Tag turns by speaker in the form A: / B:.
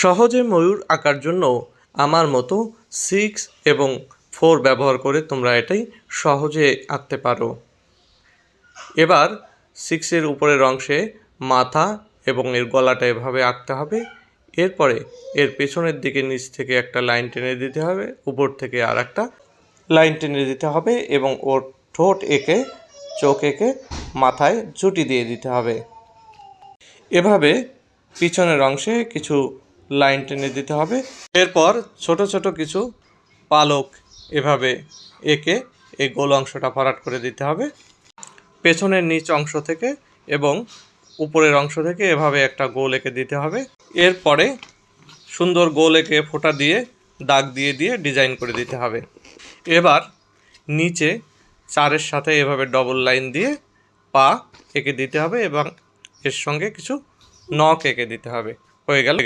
A: সহজে ময়ূর আঁকার জন্য আমার মতো 6 এবং 4 ব্যবহার করে তোমরা এটাই সহজে আঁকতে পারো। এবার 6-এর উপরের অংশে মাথা এবং এর গলাটা এভাবে আঁকতে হবে। এরপরে এর পেছনের দিকে নিচ থেকে একটা লাইন টেনে দিতে হবে, উপর থেকে আর একটা লাইন টেনে দিতে হবে এবং ওর ঠোঁট এঁকে চোখ এঁকে মাথায় জুটি দিয়ে দিতে হবে। এভাবে পিছনের অংশে কিছু লাইন টেনে দিতে হবে। এরপর ছোট ছোট কিছু পালক এভাবে এঁকে এই গোল অংশটা ভরাট করে দিতে হবে। পেছনের নিচ অংশ থেকে এবং উপরের অংশ থেকে এভাবে একটা গোল এঁকে দিতে হবে। এরপরে সুন্দর গোল এঁকে ফোঁটা দিয়ে দাগ দিয়ে দিয়ে ডিজাইন করে দিতে হবে। এবার নিচে 4-এর সাথে এভাবে ডবল লাইন দিয়ে পা এঁকে দিতে হবে এবং এর সঙ্গে কিছু নখ এঁকে দিতে হবে। হয়ে গেল।